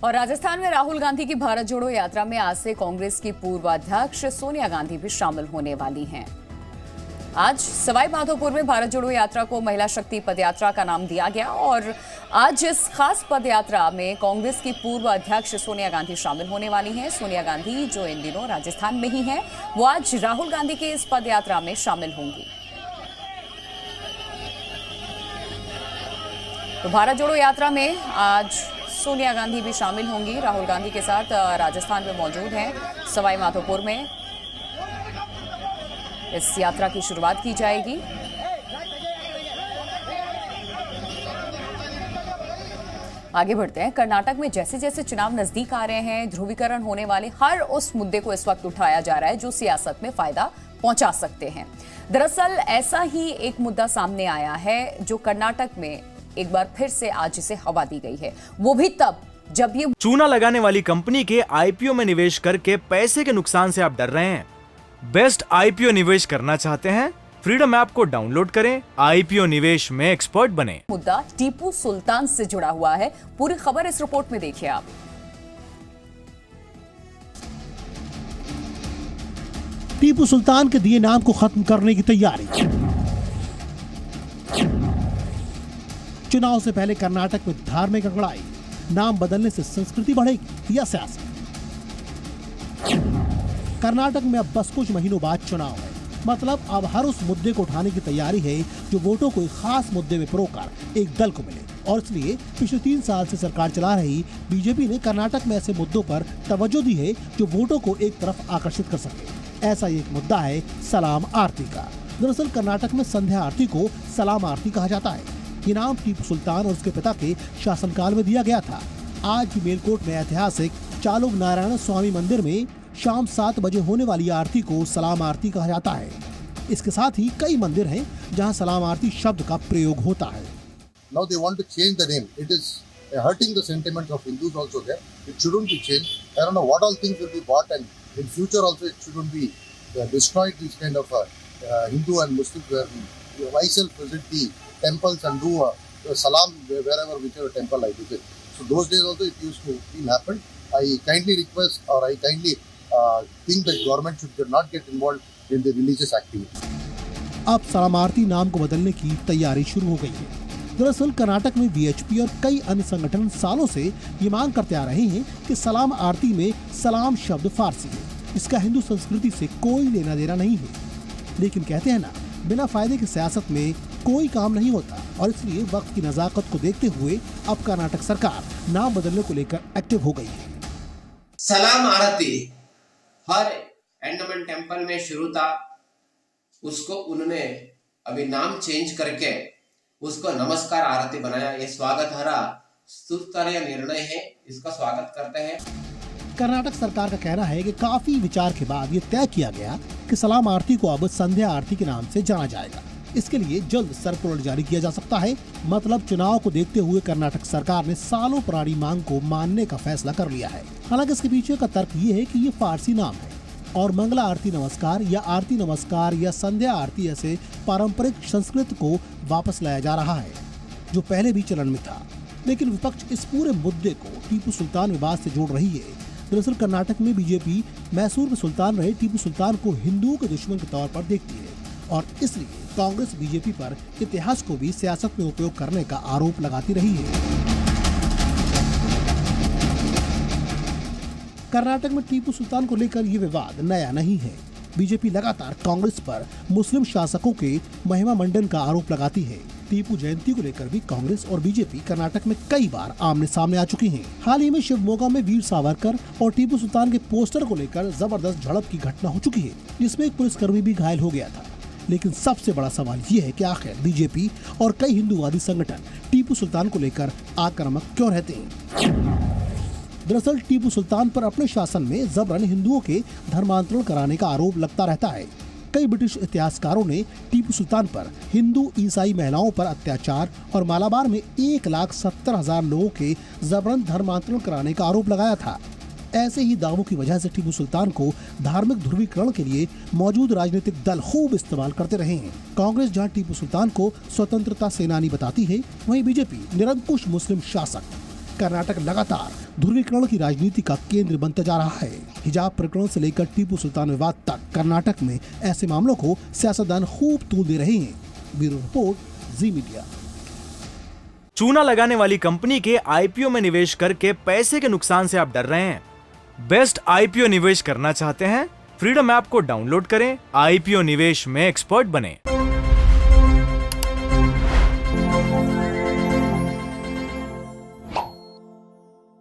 और राजस्थान में राहुल गांधी की भारत जोड़ो यात्रा में आज से कांग्रेस की पूर्व अध्यक्ष सोनिया गांधी भी शामिल होने वाली हैं। आज सवाई माधोपुर में भारत जोड़ो यात्रा को महिला शक्ति पदयात्रा का नाम दिया गया और आज इस खास पदयात्रा में कांग्रेस की पूर्व अध्यक्ष सोनिया गांधी शामिल होने वाली हैं। सोनिया गांधी जो इन दिनों राजस्थान में ही हैं, वो आज राहुल गांधी के इस पदयात्रा में शामिल होंगी। तो भारत जोड़ो यात्रा में आज सोनिया गांधी भी शामिल होंगी। राहुल गांधी के साथ राजस्थान में मौजूद हैं। सवाई माधोपुर में इस यात्रा की शुरुआत की जाएगी। आगे बढ़ते हैं। कर्नाटक में जैसे जैसे चुनाव नजदीक आ रहे हैं, ध्रुवीकरण होने वाले हर उस मुद्दे को इस वक्त उठाया जा रहा है जो सियासत में फायदा पहुंचा सकते हैं। दरअसल ऐसा ही एक मुद्दा सामने आया है जो कर्नाटक में एक बार फिर से आज इसे हवा दी गई है, वो भी तब जब ये चूना लगाने वाली कंपनी के आईपीओ में निवेश करके पैसे के नुकसान से आप डर रहे हैं। बेस्ट आईपीओ निवेश करना चाहते हैं? फ्रीडम ऐप को डाउनलोड करें, आईपीओ निवेश में एक्सपर्ट बने। मुद्दा टीपू सुल्तान से जुड़ा हुआ है। पूरी खबर इस रिपोर्ट में देखिए आप। टीपू सुल्तान के दिए नाम को खत्म करने की तैयारी। चुनाव से पहले कर्नाटक में धार्मिक अंगड़ाई, नाम बदलने से संस्कृति बढ़ेगी या सियासत? कर्नाटक में अब बस कुछ महीनों बाद चुनाव है, मतलब अब हर उस मुद्दे को उठाने की तैयारी है जो वोटों को एक खास मुद्दे में पिरोकर एक दल को मिले। और इसलिए पिछले 3 साल से सरकार चला रही बीजेपी ने कर्नाटक में ऐसे मुद्दों पर तवज्जो दी है जो वोटों को एक तरफ आकर्षित कर सके। ऐसा एक मुद्दा है सलाम आरती का। दरअसल कर्नाटक में संध्या आरती को सलाम आरती कहा जाता है। ये नाम टीपू सुल्तान और उसके पिता के शासनकाल में दिया गया था। आज भी मेलकोट में ऐतिहासिक चालुक नारायण स्वामी मंदिर में शाम 7 बजे होने वाली आरती को सलाम आरती कहा जाता है। इसके साथ ही कई मंदिर हैं जहां सलाम आरती शब्द का प्रयोग होता है। Now they want to change the name. It is hurting the sentiments of Hindus also there. It shouldn't be changed. I don't know what all things will be bought, and in future also it shouldn't be destroyed. These kind of Hindu and Muslim where we myself visit the temples and do a salam wherever whichever temple I visit. So those days also it used to happen. I kindly request or I kindly think that government should not get involved in the religious activity. अब सलाम आरती नाम को बदलने की तैयारी शुरू हो गई है। दरअसल कर्नाटक में बीएचपी और कई अन्य संगठन सालों से ये मांग करते आ रहे हैं कि सलाम आरती में सलाम शब्द फारसी है। इसका हिंदू संस्कृति से कोई लेना देना नहीं है। लेकिन कहते हैं ना, बिना फायदे की सियासत में कोई काम नहीं होता और इसलिए वक्त की नजाकत को देखते हुए अब कर्नाटक सरकार नाम बदलने को लेकर एक्टिव हो गई है। सलाम आरती हर एंडोमेंट टेम्पल में शुरू था, उसको उन्होंने अभी नाम चेंज करके उसको नमस्कार आरती बनाया। ये स्वागत हरा स्तुत्य निर्णय है, इसका स्वागत करते हैं। कर्नाटक सरकार का कहना है कि काफी विचार के बाद ये तय किया गया कि सलाम आरती को अब संध्या आरती के नाम से जाना जाएगा। इसके लिए जल्द सर्कुलर जारी किया जा सकता है। मतलब चुनाव को देखते हुए कर्नाटक सरकार ने सालों पुरानी मांग को मानने का फैसला कर लिया है। हालांकि इसके पीछे का तर्क ये है कि ये फारसी नाम है और मंगला आरती नमस्कार या संध्या आरती ऐसे पारंपरिक संस्कृत को वापस लाया जा रहा है जो पहले भी चलन में था। लेकिन विपक्ष इस पूरे मुद्दे को टीपू सुल्तान विवाद से जोड़ रही है। दरअसल कर्नाटक में बीजेपी मैसूर के सुल्तान रहे टीपू सुल्तान को हिंदुओं के दुश्मन के तौर पर देखती है और इसलिए कांग्रेस बीजेपी पर इतिहास को भी सियासत में उपयोग करने का आरोप लगाती रही है। कर्नाटक में टीपू सुल्तान को लेकर ये विवाद नया नहीं है। बीजेपी लगातार कांग्रेस पर मुस्लिम शासकों के महिमा मंडन का आरोप लगाती है। टीपू जयंती को लेकर भी कांग्रेस और बीजेपी कर्नाटक में कई बार आमने सामने आ चुकी हैं। हाल ही में शिवमोगा में वीर सावरकर और टीपू सुल्तान के पोस्टर को लेकर जबरदस्त झड़प की घटना हो चुकी है, जिसमें एक पुलिसकर्मी भी घायल हो गया था। लेकिन सबसे बड़ा सवाल ये है कि आखिर बीजेपी और कई हिंदूवादी संगठन टीपू सुल्तान को लेकर आक्रामक क्यों रहते हैं? दरअसल टीपू सुल्तान पर अपने शासन में जबरन हिंदुओं के धर्मांतरण कराने का आरोप लगता रहता है। कई ब्रिटिश इतिहासकारों ने टीपू सुल्तान पर हिंदू ईसाई महिलाओं पर अत्याचार और मालाबार में 1,70,000 लोगों के जबरन धर्मांतरण कराने का आरोप लगाया था। ऐसे ही दावों की वजह से टीपू सुल्तान को धार्मिक ध्रुवीकरण के लिए मौजूद राजनीतिक दल खूब इस्तेमाल करते रहे हैं। कांग्रेस जहां टीपू सुल्तान को स्वतंत्रता सेनानी बताती है, वहीं बीजेपी निरंकुश मुस्लिम शासक कर्नाटक लगातार ध्रुवीकरण की राजनीति का केंद्र बनता जा रहा है। हिजाब प्रकरण से लेकर टीपू सुल्तान विवाद तक कर्नाटक में ऐसे मामलों को सियासतदान खूब तूल दे रहे हैं। ब्यूरो रिपोर्ट, जी मीडिया। चूना लगाने वाली कंपनी के आईपीओ में निवेश करके पैसे के नुकसान से आप डर रहे हैं? बेस्ट आईपीओ निवेश करना चाहते हैं? फ्रीडम ऐप को डाउनलोड करें, आईपीओ निवेश में एक्सपर्ट बने।